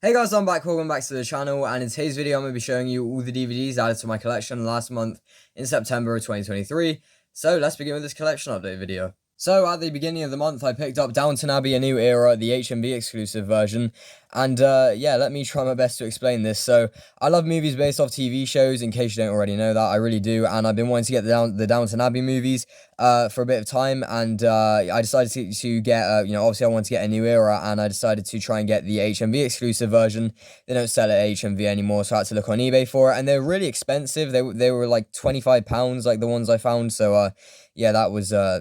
Hey guys, I'm back, welcome back to the channel, and in today's video I'm going to be showing you all the DVDs added to my collection last month in September of 2023. So let's begin with this collection update video. So at the beginning of the month I picked up Downton Abbey A New Era, the HMV exclusive version, and yeah, let me try my best to explain this. So I love movies based off TV shows, in case you don't already know that, I really do, and I've been wanting to get the Downton Abbey movies for a bit of time, and I decided to get, obviously I wanted to get A New Era, and I decided to try and get the HMV exclusive version. They don't sell it at HMV anymore, so I had to look on eBay for it, and they're really expensive. They were like £25, like the ones I found, so yeah, that was I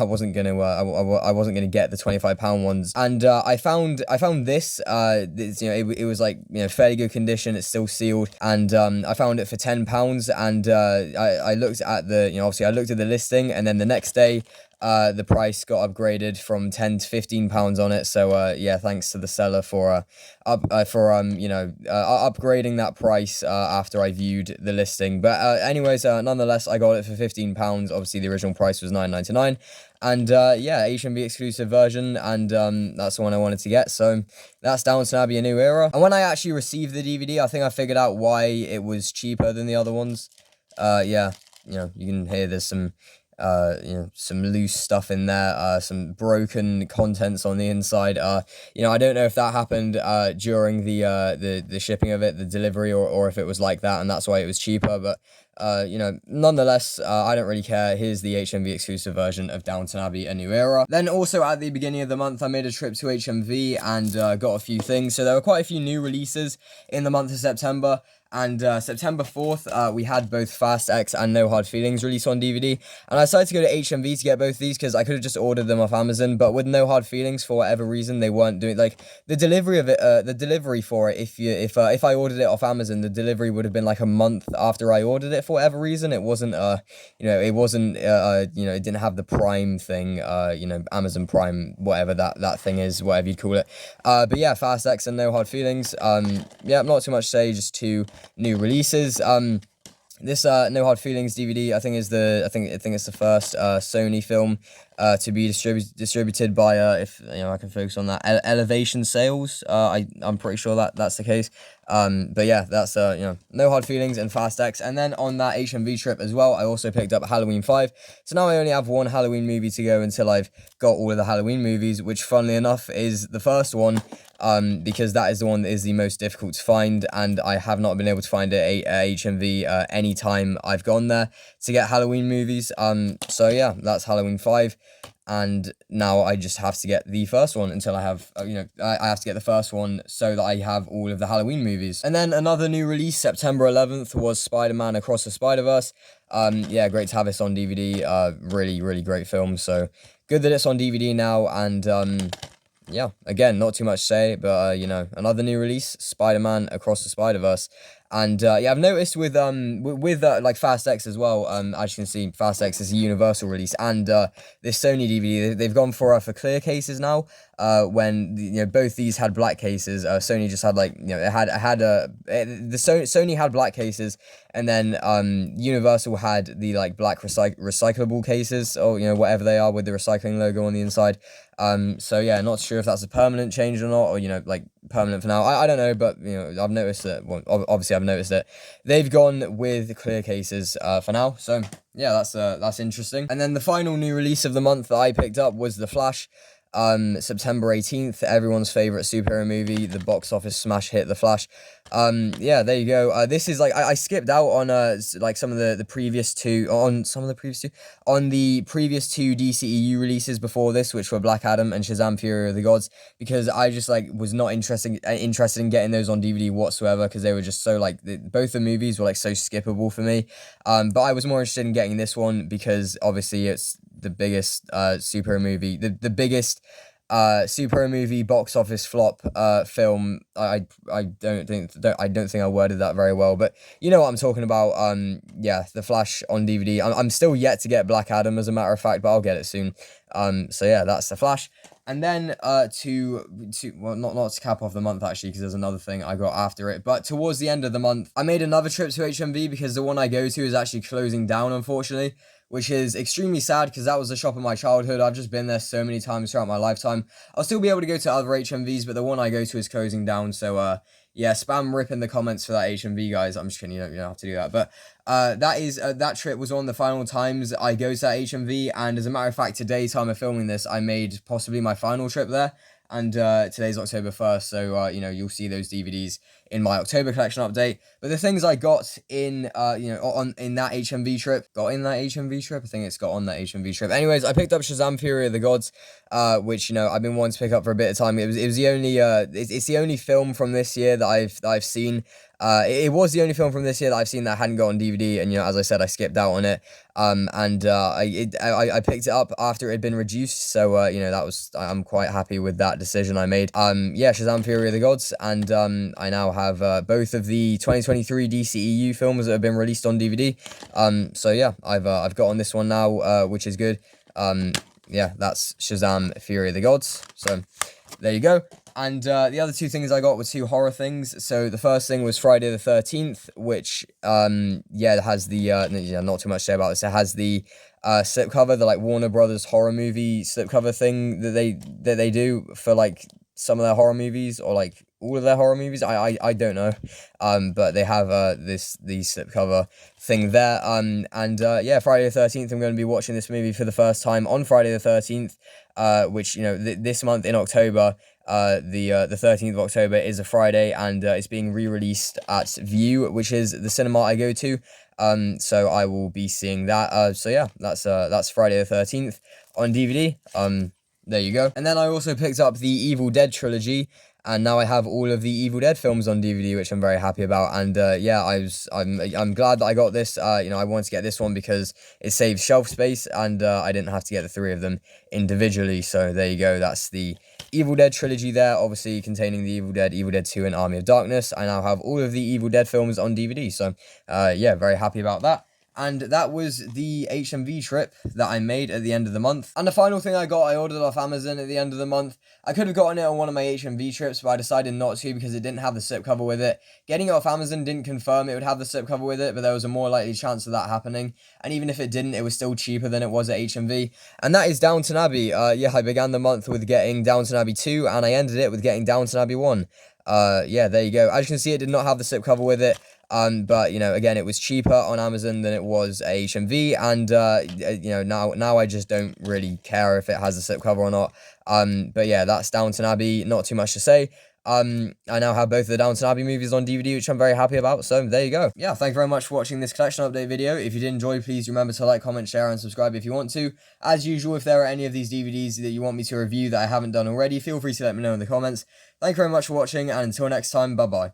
wasn't gonna I wasn't gonna get the £25 ones, and I found this it was like fairly good condition. It's still sealed, and I found it for £10, and I looked at the obviously I looked at the listing, and then the next day the price got upgraded from £10 to £15 on it. So yeah, thanks to the seller for upgrading that price after I viewed the listing. But anyways, nonetheless, I got it for £15. Obviously, the original price was £9.99, and yeah, HMV exclusive version, and that's the one I wanted to get. So that's Downton Abbey A New Era. And when I actually received the DVD, I think I figured out why it was cheaper than the other ones. Yeah, you can hear there's some some loose stuff in there, some broken contents on the inside. I don't know if that happened during the shipping of it, the delivery, or if it was like that and that's why it was cheaper. But nonetheless, I don't really care. Here's the HMV exclusive version of Downton Abbey A New Era. Then also at the beginning of the month I made a trip to HMV and got a few things. So there were quite a few new releases in the month of September. And September 4th, we had both Fast X and No Hard Feelings released on DVD. And I decided to go to HMV to get both these because I could have just ordered them off Amazon. But with No Hard Feelings, for whatever reason, they weren't doing, like, the delivery of it, the delivery for it, if I ordered it off Amazon, the delivery would have been like a month after I ordered it for whatever reason. It wasn't, it didn't have the Prime thing, Amazon Prime, whatever that thing is, whatever you call it. But yeah, Fast X and No Hard Feelings, yeah, not too much to say, just two new releases. This No Hard Feelings DVD, I think it's the first Sony film to be distributed by if I can focus on that, Elevation Sales. I'm pretty sure that's the case. But yeah, that's No Hard Feelings and Fast X. And then on that HMV trip as well, I also picked up Halloween 5. So now I only have one Halloween movie to go until I've got all of the Halloween movies, which funnily enough is the first one, because that is the one that is the most difficult to find, and I have not been able to find it at HMV any time I've gone there to get Halloween movies. So yeah, that's Halloween 5. And now I just have to get the first one until I have, I have to get the first one so that I have all of the Halloween movies. And then another new release, September 11th, was Spider-Man Across the Spider-Verse. Yeah, great to have this on DVD. Really, really great film. So good that it's on DVD now. And yeah, again, not too much to say, but another new release, Spider-Man Across the Spider-Verse. And yeah, I've noticed with like Fast X as well, as you can see, Fast X is a universal release, and this Sony DVD, they've gone for clear cases now. When both these had black cases, Sony just had Sony had black cases, and then Universal had the like black recyclable cases, or whatever they are, with the recycling logo on the inside. So yeah, not sure if that's a permanent change or not, or like permanent for now. I don't know, but I've noticed that. Well, obviously I've noticed that they've gone with clear cases for now. So yeah, that's interesting. And then the final new release of the month that I picked up was The Flash. September 18th, everyone's favorite superhero movie, the box office smash hit The Flash. Yeah, there you go. This is like, I skipped out on like some of the previous two, on the previous two DCEU releases before this, which were Black Adam and Shazam Fury of the Gods, because I just was not interested in getting those on DVD whatsoever, because they were just so both the movies were so skippable for me. But I was more interested in getting this one because obviously it's the biggest superhero movie, the biggest superhero movie box office flop film. I don't think I worded that very well, but you know what I'm talking about. Yeah, The Flash on DVD. I'm still yet to get Black Adam, as a matter of fact, but I'll get it soon. So yeah, that's The Flash. And then not to cap off the month actually, because there's another thing I got after it, but towards the end of the month I made another trip to HMV because the one I go to is actually closing down, unfortunately, which is extremely sad because that was the shop of my childhood. I've just been there so many times throughout my lifetime. I'll still be able to go to other HMVs, but the one I go to is closing down. So yeah, spam rip in the comments for that HMV, guys. I'm just kidding, you don't have to do that. But that trip was one of the final times I go to that HMV, and as a matter of fact, today, time of filming this, I made possibly my final trip there. And today's October 1st, so you'll see those DVDs in my October collection update. But the things I got in in that HMV trip, I think it's got on that HMV trip. Anyways, I picked up Shazam! Fury of the Gods, which I've been wanting to pick up for a bit of time. It was the only it's the only film from this year that I've seen. It was the only film from this year that I've seen that hadn't got on DVD, and as I said, I skipped out on it. I picked it up after it had been reduced, so I'm quite happy with that decision I made. Yeah, Shazam! Fury of the Gods, and I now have both of the 2023 DCEU films that have been released on DVD. So yeah, I've got on this one now, which is good. Yeah, that's Shazam! Fury of the Gods. So there you go. And the other two things I got were two horror things. So the first thing was Friday the 13th, which it has the not too much to say about this. It has the slipcover, the Warner Brothers horror movie slipcover thing that they do for some of their horror movies, or all of their horror movies. I don't know. But they have the slipcover thing there. Yeah, Friday the 13th, I'm going to be watching this movie for the first time on Friday the 13th, which this month in October. The 13th of October is a Friday, and it's being re-released at View, which is the cinema I go to. So I will be seeing that. So yeah, that's Friday the 13th on DVD. There you go. And then I also picked up the Evil Dead trilogy, and now I have all of the Evil Dead films on DVD, which I'm very happy about. And yeah, I'm glad that I got this. I wanted to get this one because it saves shelf space, and I didn't have to get the three of them individually. So there you go. That's the Evil Dead trilogy there, obviously containing the Evil Dead 2, and Army of Darkness. I now have all of the Evil Dead films on DVD. So yeah, very happy about that. And that was the HMV trip that I made at the end of the month. And the final thing I got, I ordered off Amazon at the end of the month. I could have gotten it on one of my HMV trips, but I decided not to because it didn't have the slipcover with it. Getting it off Amazon didn't confirm it would have the slipcover with it, but there was a more likely chance of that happening. And even if it didn't, it was still cheaper than it was at HMV. And that is Downton Abbey. Yeah, I began the month with getting Downton Abbey 2, and I ended it with getting Downton Abbey 1. Yeah, there you go. As you can see, it did not have the slipcover with it. But again, it was cheaper on Amazon than it was at HMV, and now I just don't really care if it has a slipcover or not. But yeah, that's Downton Abbey. Not too much to say. I now have both of the Downton Abbey movies on DVD, which I'm very happy about. So there you go. Yeah, thank you very much for watching this collection update video. If you did enjoy, please remember to like, comment, share, and subscribe if you want to. As usual, if there are any of these DVDs that you want me to review that I haven't done already, feel free to let me know in the comments. Thank you very much for watching, and until next time, bye bye.